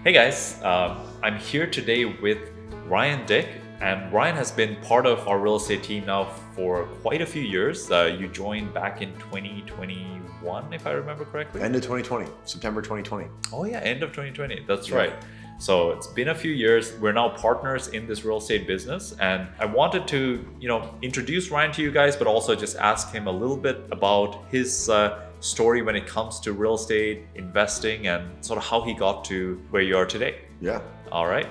Hey guys, I'm here today with Ryan Dyck, and Ryan has been part of our real estate team now for quite a few years. You joined back in 2021, if I remember correctly. End of 2020, September 2020. Oh yeah, end of 2020. That's Yeah. right. So it's been a few years. We're now partners in this real estate business, and I wanted to, introduce Ryan to you guys, but also just ask him a little bit about his story when it comes to real estate investing and sort of how he got to where you are today. Yeah. All right.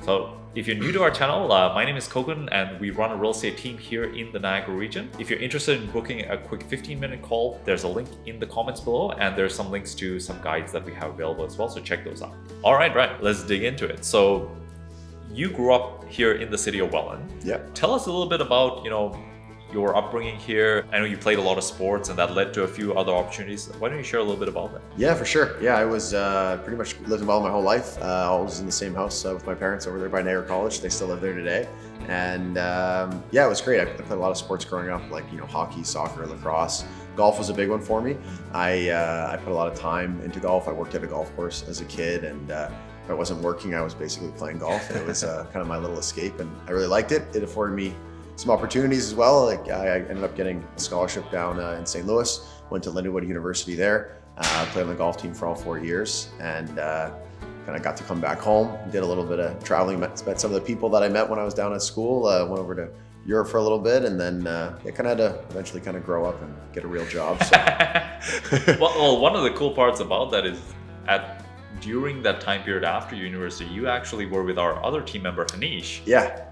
So if you're new to our channel, my name is Koukun and we run a real estate team here in the Niagara region. If you're interested in booking a quick 15-minute call, there's a link in the comments below, and there's some links to some guides that we have available as well, so check those out. All right, let's dig into it. So you grew up here in the city of Wellen. Yeah. Tell us a little bit about, your upbringing here. I know you played a lot of sports and that led to a few other opportunities. Why don't you share a little bit about that? Yeah, for sure. Yeah, I was pretty much lived in Wellen my whole life. Always in the same house with my parents over there by Niagara College. They still live there today. And yeah, it was great. I played a lot of sports growing up, like, hockey, soccer, lacrosse. Golf was a big one for me. I put a lot of time into golf. I worked at a golf course as a kid, and if I wasn't working, I was basically playing golf. It was kind of my little escape, and I really liked it. It afforded me some opportunities as well. Like I ended up getting a scholarship down in St. Louis, went to Lindenwood University there, played on the golf team for all 4 years, and kind of got to come back home, did a little bit of traveling, met some of the people that I met when I was down at school, went over to Europe for a little bit, and then kind of had to eventually kind of grow up and get a real job. So. well, one of the cool parts about that is during that time period after university, you actually were with our other team member, Hanish. Yeah.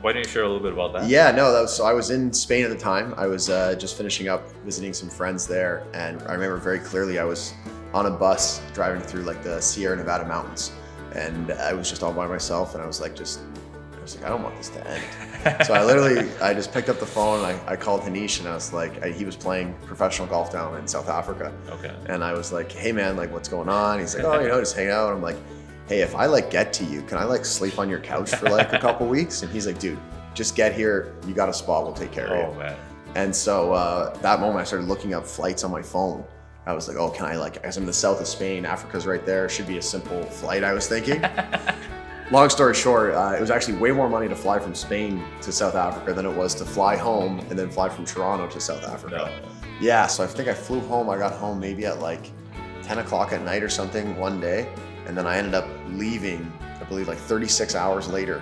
Why don't you share a little bit about that? Yeah, no, so I was in Spain at the time. I was just finishing up visiting some friends there, and I remember very clearly I was on a bus driving through like the Sierra Nevada mountains, and I was just all by myself, and I was like, I don't want this to end. So I just picked up the phone, and I called Hanish, and I was like, he was playing professional golf down in South Africa. Okay. And I was like, hey man, like what's going on? He's like, oh, just hang out. And I'm like, hey, if I get to you, can I sleep on your couch for a couple weeks? And he's like, dude, just get here. You got a spot. We'll take care of you. Oh man. And so that moment I started looking up flights on my phone. I was like, oh, can I as I'm in the south of Spain, Africa's right there. Should be a simple flight, I was thinking. Long story short, it was actually way more money to fly from Spain to South Africa than it was to fly home and then fly from Toronto to South Africa. No. Yeah, so I think I flew home. I got home maybe at 10 o'clock at night or something one day. And then I ended up leaving, I believe 36 hours later.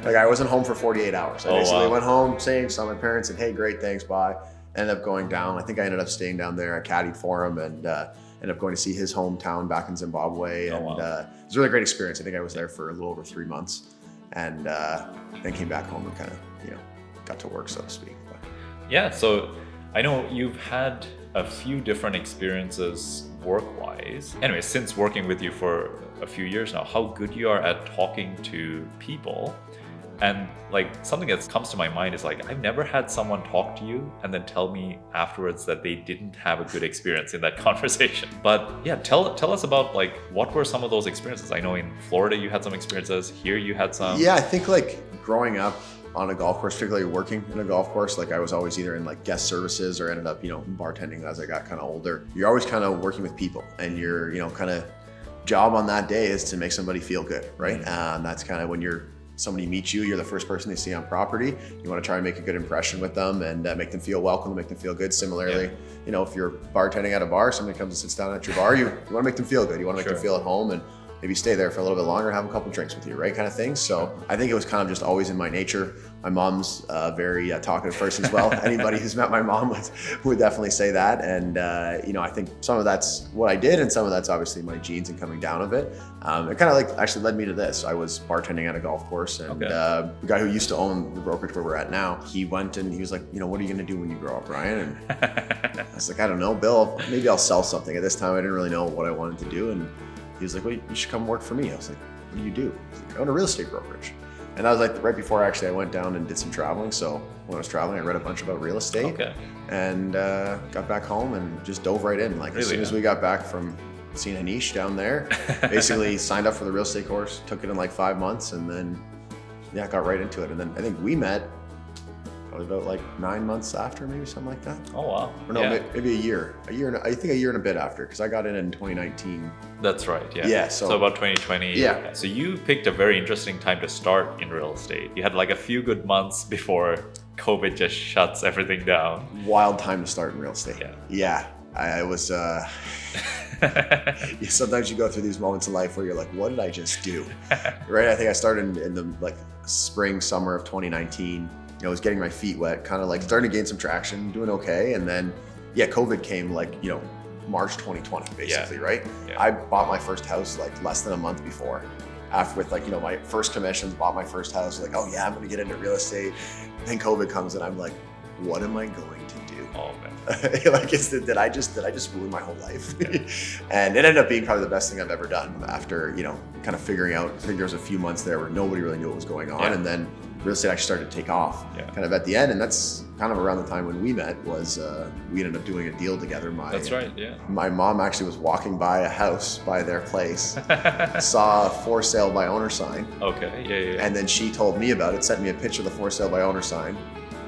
I wasn't home for 48 hours. I basically went home, saw my parents, and hey, great, thanks, bye. Ended up going down. I think I ended up staying down there. I caddied for him, and ended up going to see his hometown back in Zimbabwe. And it was a really great experience. I think I was there for a little over 3 months, and then came back home and kind of, got to work, so to speak. But. Yeah, so I know you've had a few different experiences work-wise. Anyway, since working with you for a few years now, how good you are at talking to people. And something that comes to my mind is I've never had someone talk to you and then tell me afterwards that they didn't have a good experience in that conversation. But yeah, tell us about what were some of those experiences? I know in Florida you had some experiences, here you had some. Yeah, I think growing up on a golf course, particularly working in a golf course, I was always either in guest services or ended up, bartending as I got kind of older. You're always kind of working with people, and your, kind of job on that day is to make somebody feel good, right? And that's kind of when somebody meets you, you're the first person they see on property. You want to try and make a good impression with them and make them feel welcome, make them feel good. Similarly, if you're bartending at a bar, somebody comes and sits down at your bar, you want to make them feel good. You want to make them feel at home and maybe stay there for a little bit longer, have a couple drinks with you, right? Kind of thing. So I think it was kind of just always in my nature. My mom's a very talkative person as well. Anybody who's met my mom would definitely say that. And, I think some of that's what I did, and some of that's obviously my genes and coming down of it. It kind of actually led me to this. I was bartending at a golf course, and the guy who used to own the brokerage where we're at now, he went and he was like, what are you going to do when you grow up, Ryan? And I was like, I don't know, Bill, maybe I'll sell something. At this time, I didn't really know what I wanted to do. And he was like, well, you should come work for me. I was like, what do you do? He's like, I own a real estate brokerage. And that was right before I went down and did some traveling. So when I was traveling, I read a bunch about real estate and got back home and just dove right in. As soon as we got back from seeing Hanish down there, basically signed up for the real estate course, took it in 5 months, and then got right into it. And then I think we met probably about like 9 months after, maybe something like that. Oh wow. Or no, maybe a year. I think a year and a bit after, because I got in 2019. That's right. Yeah. Yeah. So about 2020. Yeah. So you picked a very interesting time to start in real estate. You had like a few good months before COVID just shuts everything down. Wild time to start in real estate. Yeah. Yeah. I was. Sometimes you go through these moments in life where you're like, "What did I just do?" Right. I think I started in the like spring, summer of 2019. I was getting my feet wet, kind of like starting to gain some traction, doing okay, and then COVID came like March 2020, basically, right? Yeah. I bought my first house like less than a month before. After with like my first commissions, bought my first house. Like, oh yeah, I'm gonna get into real estate. Then COVID comes, and I'm like, what am I going to do? Oh man. Like, did I just ruin my whole life? And it ended up being probably the best thing I've ever done. After kind of figuring out, I think there was a few months there where nobody really knew what was going on, and then real estate actually started to take off. Kind of at the end, and that's kind of around the time when we met. Was we ended up doing a deal together. That's right. Yeah. My mom actually was walking by a house by their place, saw a for sale by owner sign. Okay. Yeah. And then she told me about it, sent me a picture of the for sale by owner sign.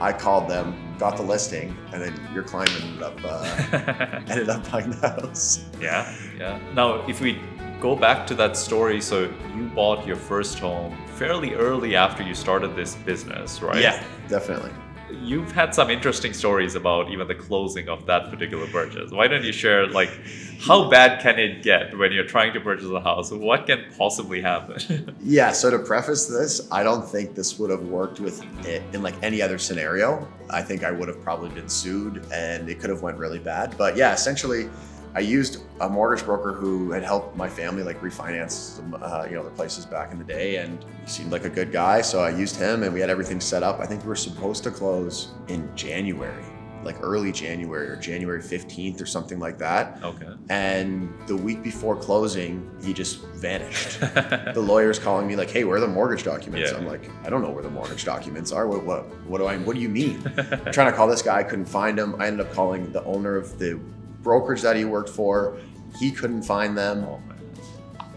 I called them, got the listing, and then your client ended up buying the house. Yeah. Now, if we go back to that story, so you bought your first home fairly early after you started this business, right? Yeah, definitely. You've had some interesting stories about even the closing of that particular purchase. Why don't you share, like, how bad can it get when you're trying to purchase a house? What can possibly happen? Yeah, so to preface this, I don't think this would have worked with it in like any other scenario. I think I would have probably been sued and it could have went really bad. But yeah, essentially, I used a mortgage broker who had helped my family like refinance some, their places back in the day, and he seemed like a good guy. So I used him, and we had everything set up. I think we were supposed to close in January, like early January or January 15th or something like that. Okay. And the week before closing, he just vanished. The lawyer's calling me like, "Hey, where are the mortgage documents?" Yeah. I'm like, "I don't know where the mortgage documents are. What do you mean?" I'm trying to call this guy, I couldn't find him. I ended up calling the owner of the brokerage that he worked for. He couldn't find them. Oh, man.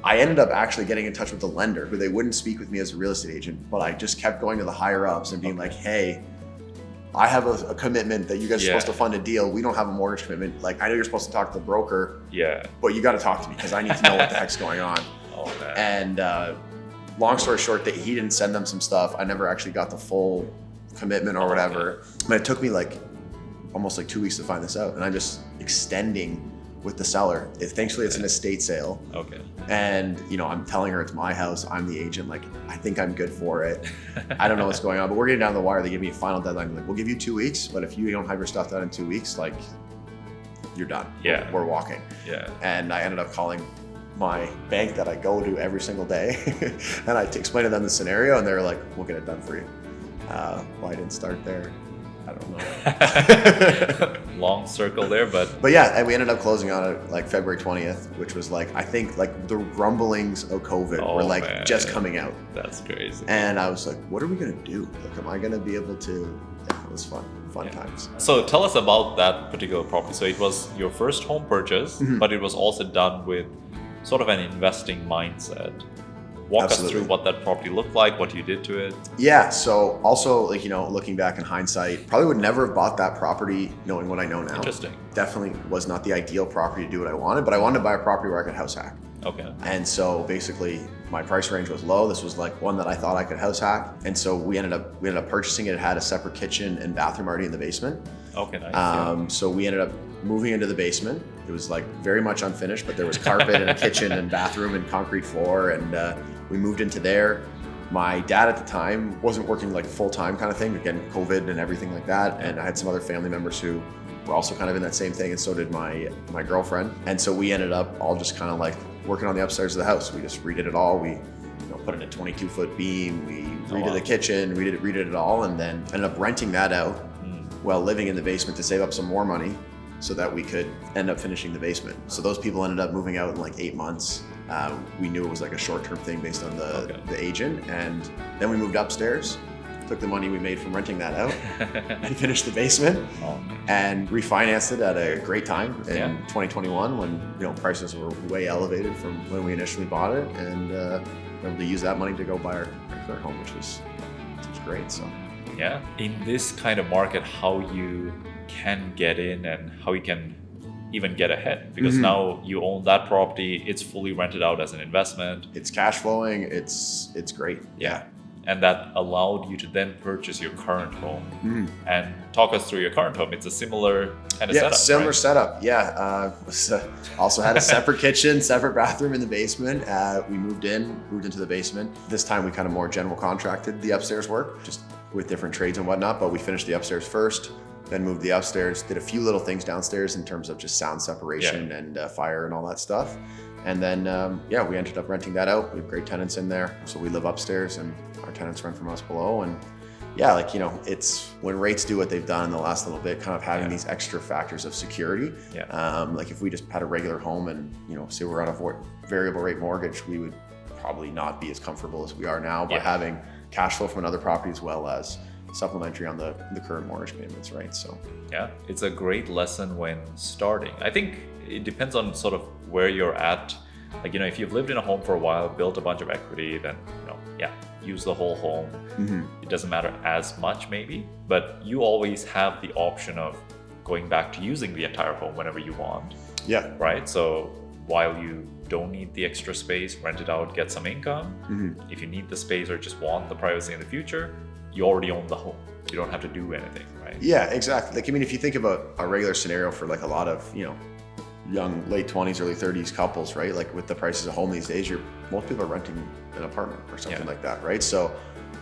I ended up actually getting in touch with the lender, who they wouldn't speak with me as a real estate agent, but I just kept going to the higher ups and being like, "Hey, I have a commitment that you guys are supposed to fund a deal. We don't have a mortgage commitment. Like, I know you're supposed to talk to the broker, but you got to talk to me because I need to know what the heck's going on." Oh, man. And long story short, that he didn't send them some stuff. I never actually got the full commitment or whatever. But it took me like almost like 2 weeks to find this out, and I'm just extending with the seller. Thankfully, it's an estate sale. Okay. And I'm telling her it's my house. I'm the agent. Like, I think I'm good for it. I don't know what's going on, but we're getting down the wire. They give me a final deadline. Like, we'll give you 2 weeks, but if you don't have your stuff done in 2 weeks, like, you're done. Yeah. We're walking. Yeah. And I ended up calling my bank that I go to every single day, and I explained to them the scenario, and they were like, "We'll get it done for you." Why I didn't start there, I don't know. Long circle there, but yeah, and we ended up closing on it like February 20th, which was like, I think like the rumblings of COVID were like just coming out. That's crazy. And I was like, what are we gonna do? Like, am I gonna be able to? Yeah, it was fun times. So tell us about that particular property. So it was your first home purchase, but it was also done with sort of an investing mindset. Walk us through what that property looked like, what you did to it. Yeah, so also, like, looking back in hindsight, probably would never have bought that property knowing what I know now. Interesting. Definitely was not the ideal property to do what I wanted, but I wanted to buy a property where I could house hack. Okay. And so basically my price range was low. This was like one that I thought I could house hack. And so we ended up purchasing it. It had a separate kitchen and bathroom already in the basement. Okay, nice. So we ended up moving into the basement. It was like very much unfinished, but there was carpet and a kitchen and bathroom and concrete floor. And we moved into there. My dad at the time wasn't working like full-time kind of thing. Again, COVID and everything like that. And I had some other family members who were also kind of in that same thing. And so did my girlfriend. And so we ended up all just kind of like working on the upstairs of the house. We just redid it all. We put in a 22-foot beam. We redid the kitchen, redid it all, and then ended up renting that out while living in the basement to save up some more money so that we could end up finishing the basement. So those people ended up moving out in like 8 months. We knew it was like a short-term thing based on the agent. And then we moved upstairs, took the money we made from renting that out and finished the basement and refinanced it at a great time in 2021 when prices were way elevated from when we initially bought it, and we were able to use that money to go buy our current home, which was great. So Yeah. In this kind of market, how you can get in and how you can even get ahead, because now you own that property, it's fully rented out as an investment. It's cash flowing. It's great. Yeah. And that allowed you to then purchase your current home. And talk us through your current home. It's a similar kind of setup. Similar right? setup. Yeah. Also had a separate kitchen, separate bathroom in the basement. We moved into the basement. This time we kind of more general contracted the upstairs work, just with different trades and whatnot, but we finished the upstairs first, then moved the upstairs, did a few little things downstairs in terms of just sound separation and fire and all that stuff. And then, we ended up renting that out. We have great tenants in there. So we live upstairs and our tenants rent from us below. And it's when rates do what they've done in the last little bit, kind of having these extra factors of security. Like if we just had a regular home and, say we're on a variable rate mortgage, we would probably not be as comfortable as we are now by having cash flow from another property as well as supplementary on the current mortgage payments, right? So yeah, it's a great lesson when starting. I think it depends on sort of where you're at. Like, if you've lived in a home for a while, built a bunch of equity, then, use the whole home. It doesn't matter as much maybe, but you always have the option of going back to using the entire home whenever you want. Yeah. Right? So while you don't need the extra space, rent it out, get some income. If you need the space or just want the privacy in the future, you already own the home. You don't have to do anything, right? Yeah, exactly. Like, if you think about a regular scenario for like a lot of, young, late 20s, early 30s couples, right? Like with the prices of home these days, most people are renting an apartment or something like that, right? So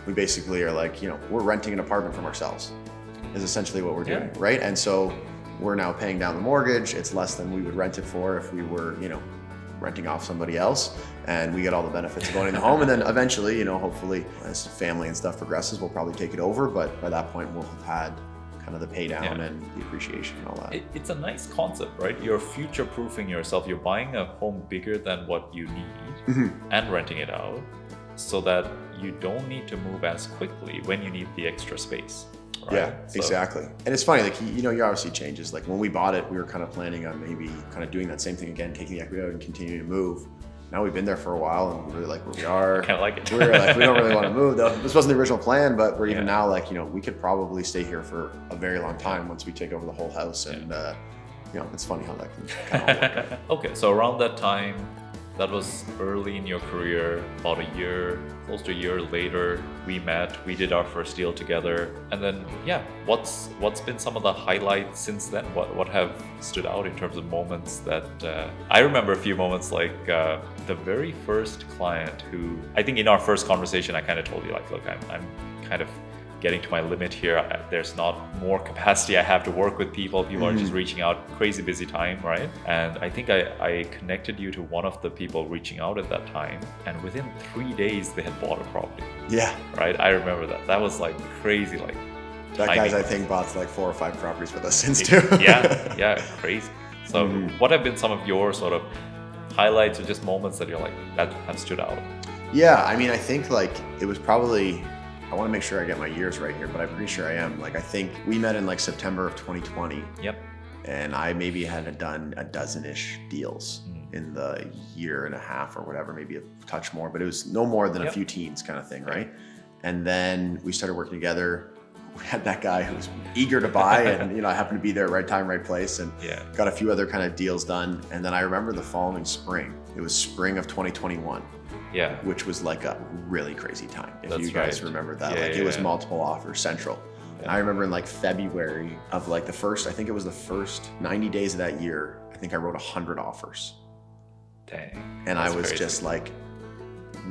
we basically are like, we're renting an apartment from ourselves is essentially what we're doing, right? And so we're now paying down the mortgage. It's less than we would rent it for if we were, renting off somebody else, and we get all the benefits of owning the home. And then eventually, hopefully as family and stuff progresses, we'll probably take it over. But by that point, we'll have had kind of the pay down and the appreciation and all that. It's a nice concept, right? You're future proofing yourself. You're buying a home bigger than what you need and renting it out so that you don't need to move as quickly when you need the extra space. Right? Yeah, exactly. And it's funny, like, you obviously changes. Like when we bought it, we were kind of planning on maybe kind of doing that same thing again, taking the equity out and continuing to move. Now we've been there for a while and we really like where we are. I kind of like it. We're like, we don't really want to move though. This wasn't the original plan, but we're even now like, we could probably stay here for a very long time once we take over the whole house. And, it's funny how that can kind of work out. Okay, so around that time, that was early in your career, about a year, close to a year later, we met, we did our first deal together. And then, what's been some of the highlights since then? What have stood out in terms of moments that, I remember a few moments like the very first client who, I think in our first conversation, I kind of told you like, look, I'm kind of getting to my limit here. There's not more capacity I have to work with people. People are just reaching out, crazy busy time, right? And I think I connected you to one of the people reaching out at that time. And within 3 days, they had bought a property. Yeah. Right? I remember that. That was like crazy, like that guy's, I think, bought like 4 or 5 properties with us since too. yeah, crazy. So what have been some of your sort of highlights or just moments that you're like, that have stood out? Yeah, I mean, I think like it was probably, I want to make sure I get my years right here, but I'm pretty sure I am. Like, I think we met in like September of 2020. Yep. And I maybe had done a dozen-ish deals in the year and a half or whatever, maybe a touch more, but it was no more than a few teens kind of thing, right? And then we started working together. We had that guy who was eager to buy and, I happened to be there right time, right place, and got a few other kind of deals done. And then I remember the following spring, it was spring of 2021. Yeah. Which was like a really crazy time. If you guys remember that, it was multiple offers central. And I remember in like February of like the first 90 days of that year, I think I wrote 100 offers. Dang. And I was crazy. Just like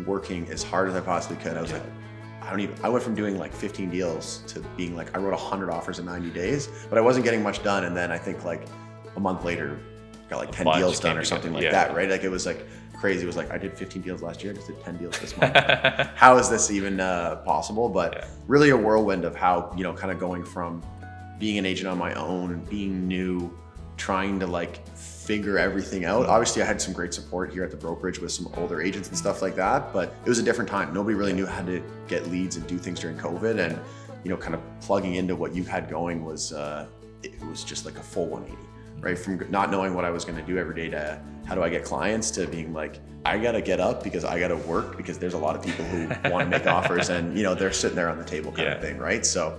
working as hard as I possibly could. I was like, I went from doing like 15 deals to being like, I wrote 100 offers in 90 days, but I wasn't getting much done. And then I think like a month later, got like 10 deals done or something like that, right? Like it was like crazy. It was like, I did 15 deals last year, I just did 10 deals this month. How is this even possible? But really a whirlwind of how, kind of going from being an agent on my own and being new, trying to like figure everything out. Obviously I had some great support here at the brokerage with some older agents and stuff like that, but it was a different time. Nobody really knew how to get leads and do things during COVID, and, kind of plugging into what you had going was, it was just like a full 180. right? From not knowing what I was going to do every day to how do I get clients to being like, I got to get up because I got to work because there's a lot of people who want to make offers and, they're sitting there on the table kind of thing, right? So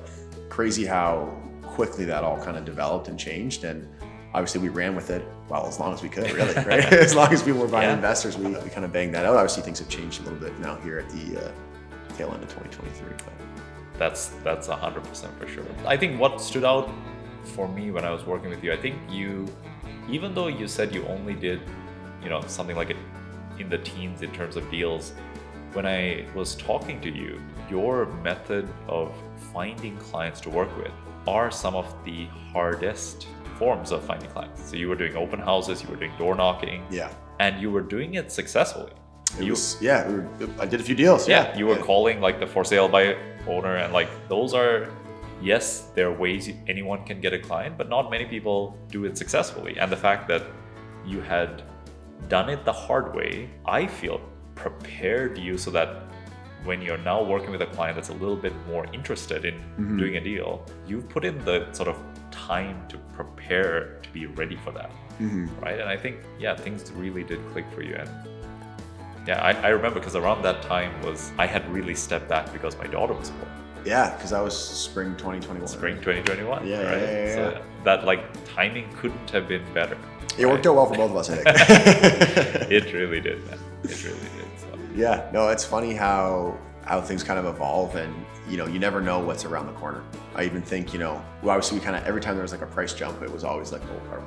crazy how quickly that all kind of developed and changed. And obviously we ran with it, well, as long as we could, really, right? As long as people were buying investors, we kind of banged that out. Obviously things have changed a little bit now here at the tail end of 2023. But. That's 100% for sure. I think what stood out for me when I was working with you, I think even though you said you only did, something like it in the teens in terms of deals, when I was talking to you, your method of finding clients to work with are some of the hardest forms of finding clients. So you were doing open houses, you were doing door knocking, and you were doing it successfully. I did a few deals. You were calling like the for sale by owner, and like those are, yes, there are ways anyone can get a client, but not many people do it successfully. And the fact that you had done it the hard way, I feel prepared you so that when you're now working with a client that's a little bit more interested in doing a deal, you've put in the sort of time to prepare to be ready for that, right? And I think, things really did click for you. And I remember because around that time I had really stepped back because my daughter was born. Yeah, because that was spring 2021. Spring 2021, yeah, right? Yeah. So that timing couldn't have been better. It worked out well for both of us, I think. It really did, man. It really did. So. Yeah, no, it's funny how things kind of evolve, and you never know what's around the corner. I even think, obviously we kind of, every time there was like a price jump, it was always like,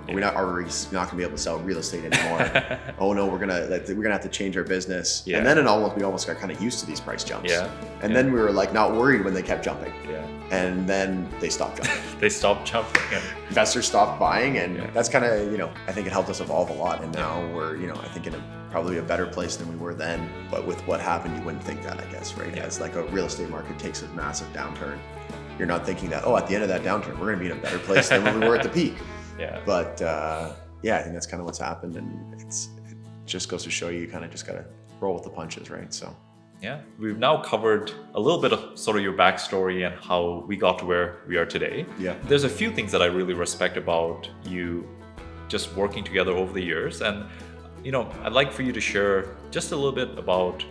we're not going to be able to sell real estate anymore. Oh no, we're gonna have to change our business. Yeah. And then we almost got kind of used to these price jumps. Yeah. And then we were like not worried when they kept jumping. Yeah. And then they stopped jumping. They stopped jumping. Investors stopped buying, and that's kind of, I think it helped us evolve a lot. And now we're, I think in probably a better place than we were then. But with what happened, you wouldn't think that, I guess, right? As like a real estate market takes a massive downturn, you're not thinking that, at the end of that downturn, we're going to be in a better place than when we were at the peak. Yeah. But I think that's kind of what's happened, and it just goes to show you kind of just got to roll with the punches, right? So. Yeah, we've now covered a little bit of sort of your backstory and how we got to where we are today. Yeah. There's a few things that I really respect about you just working together over the years. And, I'd like for you to share just a little bit about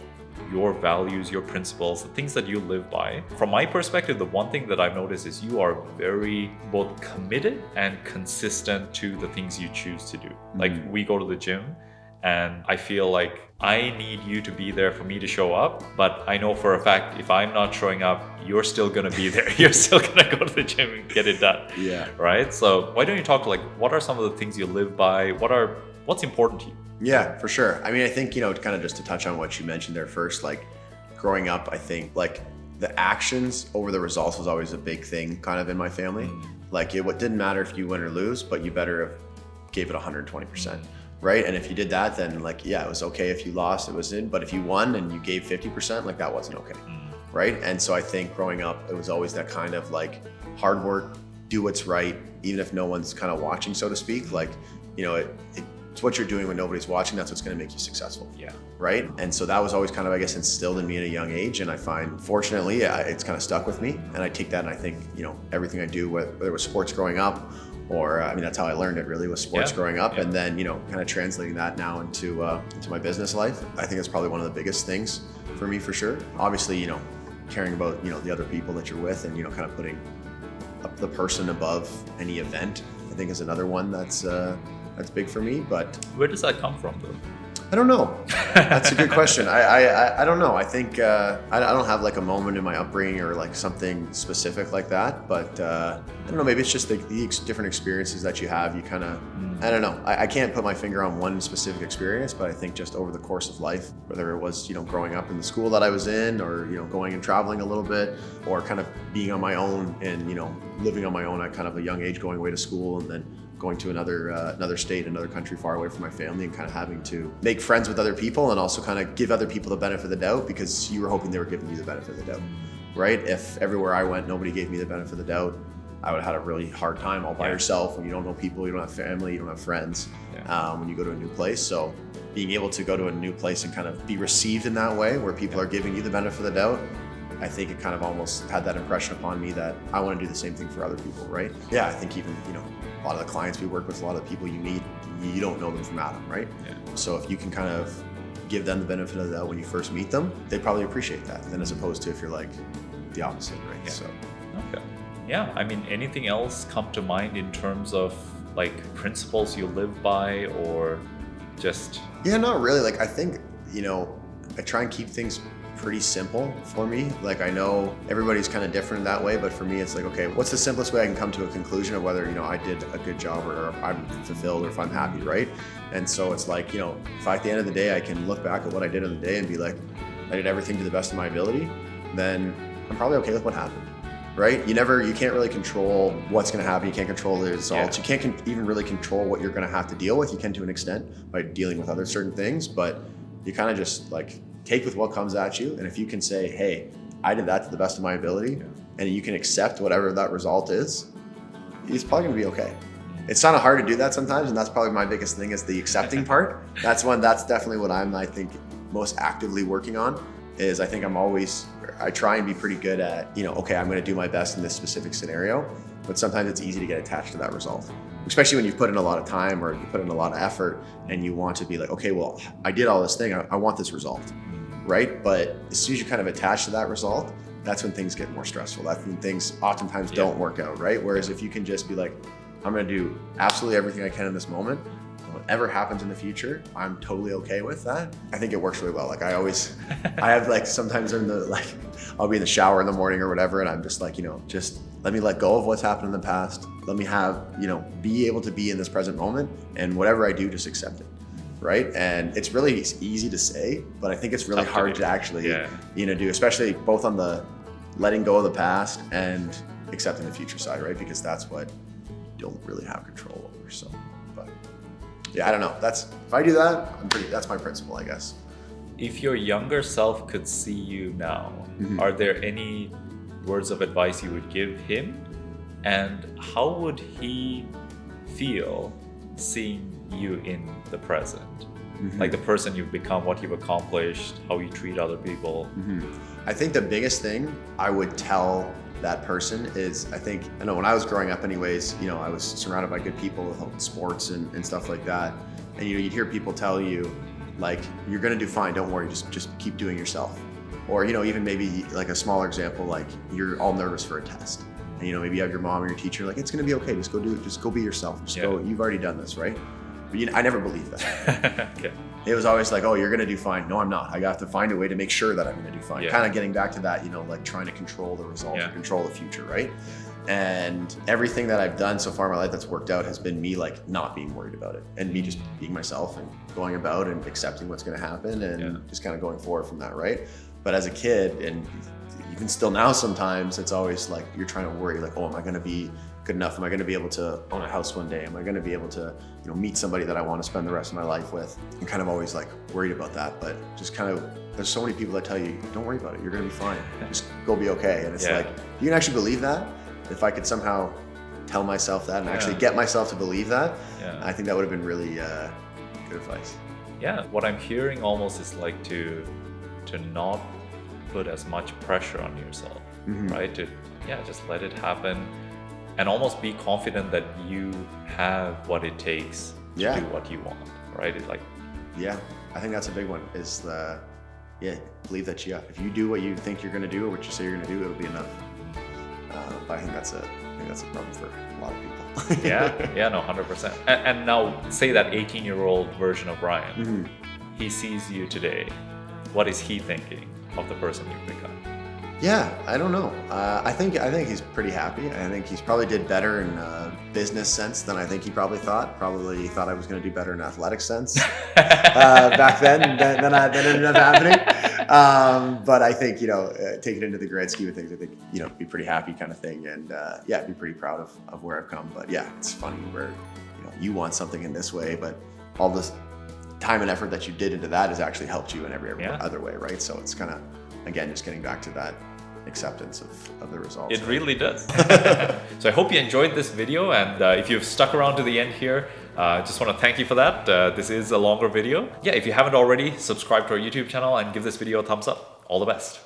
your values, your principles, the things that you live by. From my perspective, the one thing that I've noticed is you are very both committed and consistent to the things you choose to do. Like we go to the gym, and I feel like I need you to be there for me to show up. But I know for a fact, if I'm not showing up, you're still going to be there. You're still going to go to the gym and get it done. Yeah. Right? So why don't you talk what are some of the things you live by? What's important to you? Yeah, for sure. I mean, I think, kind of just to touch on what you mentioned there first, like growing up, I think like the actions over the results was always a big thing kind of in my family. Like it didn't matter if you win or lose, but you better have gave it 120%. Right. And if you did that, then it was okay. If you lost, it was in. But if you won and you gave 50%, that wasn't okay. Right. And so I think growing up, it was always that kind of hard work, do what's right, even if no one's kind of watching, so to speak. It's what you're doing when nobody's watching. That's what's going to make you successful. Yeah. Right. And so that was always kind of, I guess, instilled in me at a young age. And I find, fortunately, it's kind of stuck with me. And I take that and I think, everything I do, whether it was sports growing up, or that's how I learned it really, was sports growing up. And then, kind of translating that now into my business life. I think it's probably one of the biggest things for me, for sure. Obviously, caring about, the other people that you're with, and, kind of putting up the person above any event, I think is another one that's big for me. But where does that come from though? I don't know. That's a good question. I don't know. I think I don't have a moment in my upbringing or something specific like that. But I don't know. Maybe it's just the different experiences that you have. You kind of, I don't know. I can't put my finger on one specific experience, but I think just over the course of life, whether it was growing up in the school that I was in, or going and traveling a little bit, or kind of being on my own and living on my own at kind of a young age, going away to school and then going to another state, another country far away from my family, and kind of having to make friends with other people and also kind of give other people the benefit of the doubt because you were hoping they were giving you the benefit of the doubt, right? If everywhere I went, nobody gave me the benefit of the doubt, I would have had a really hard time all by yourself when you don't know people, you don't have family, you don't have friends when you go to a new place. So being able to go to a new place and kind of be received in that way where people are giving you the benefit of the doubt, I think it kind of almost had that impression upon me that I want to do the same thing for other people, right? Yeah, I think even, a lot of the clients we work with, a lot of the people you meet, you don't know them from Adam, right? Yeah. So if you can kind of give them the benefit of the doubt when you first meet them, they probably appreciate that, than as opposed to if you're like the opposite, right? Yeah. So. Okay. Yeah, I mean, anything else come to mind in terms of like principles you live by, or just? Yeah, not really. Like, I think, I try and keep things pretty simple for me. Like, I know everybody's kind of different in that way, but for me, it's like, okay, what's the simplest way I can come to a conclusion of whether, I did a good job or I'm fulfilled or if I'm happy, right? And so it's like, if at the end of the day, I can look back at what I did on the day and be like, I did everything to the best of my ability, then I'm probably okay with what happened. Right? You can't really control what's going to happen. You can't control the results. Yeah. You can't even really control what you're going to have to deal with. You can to an extent by dealing with other certain things, but you kind of just like take with what comes at you. And if you can say, hey, I did that to the best of my ability, and you can accept whatever that result is, it's probably going to be okay. It's kind of hard to do that sometimes, and that's probably my biggest thing is the accepting part. That's definitely what I think, most actively working on. Is I think I try and be pretty good at, okay, I'm going to do my best in this specific scenario, but sometimes it's easy to get attached to that result, especially when you've put in a lot of time or you put in a lot of effort and you want to be like, okay, well, I did all this thing, I want this result, right? But as soon as you kind of attach to that result, that's when things get more stressful. That's when things oftentimes don't work out, right? Whereas if you can just be like, I'm going to do absolutely everything I can in this moment, whatever happens in the future, I'm totally okay with that. I think it works really well. Like I have like sometimes I'll be in the shower in the morning or whatever, and I'm just like, just let me let go of what's happened in the past. Let me be able to be in this present moment, and whatever I do, just accept it. Right? And it's really easy to say, but I think it's really hard to actually, do, especially both on the letting go of the past and accepting the future side, right? Because that's what you don't really have control over. So, but yeah, I don't know. If I do that, that's my principle, I guess. If your younger self could see you now, are there any words of advice you would give him? And how would he feel seeing you in the present? Like the person you've become, what you've accomplished, how you treat other people? I think the biggest thing I would tell that person is, I know when I was growing up anyways, I was surrounded by good people with sports and stuff like that. And you'd hear people tell you, like, you're gonna do fine, don't worry, just keep doing yourself. Or, even maybe like a smaller example, like you're all nervous for a test. And maybe you have your mom or your teacher, like, it's gonna be okay, just go do it, just go be yourself. Go, you've already done this, right? But I never believed that. Okay. It was always like, oh, you're gonna do fine. No, I'm not. I have to find a way to make sure that I'm gonna do fine. Kind of getting back to that, like trying to control the result, or control the future, right? And everything that I've done so far in my life that's worked out has been me like not being worried about it, and me just being myself and going about and accepting what's gonna happen and just kind of going forward from that, right? But as a kid, and even still now sometimes, it's always like you're trying to worry, like, oh, am I gonna be good enough? Am I going to be able to own a house one day? Am I going to be able to, meet somebody that I want to spend the rest of my life with? I'm kind of always like worried about that, but just kind of, there's so many people that tell you, don't worry about it. You're going to be fine. Just go be okay. And it's like, you can actually believe that. If I could somehow tell myself that and actually get myself to believe that, I think that would have been really good advice. Yeah. What I'm hearing almost is like to not put as much pressure on yourself, right? To just let it happen. And almost be confident that you have what it takes to do what you want, right? It's like, I think that's a big one. Is believe that if you do what you think you're going to do or what you say you're going to do, it'll be enough. I think that's a problem for a lot of people. No, 100%. And now, say that 18-year-old version of Brian, he sees you today. What is he thinking of the person you've become? Yeah, I don't know. I think he's pretty happy. I think he's probably did better in a business sense than I think he probably thought. Probably thought I was going to do better in athletic sense back then than ended up happening. But I think, take it into the grand scheme of things, I think, be pretty happy kind of thing. And be pretty proud of where I've come. But yeah, it's funny where, you want something in this way, but all this time and effort that you did into that has actually helped you in every other way, right? So it's kind of, again, just getting back to that acceptance of the results. It really does. So I hope you enjoyed this video, and if you've stuck around to the end here, just want to thank you for that. This is a longer video. If you haven't already, subscribe to our YouTube channel and give this video a thumbs up. All the best.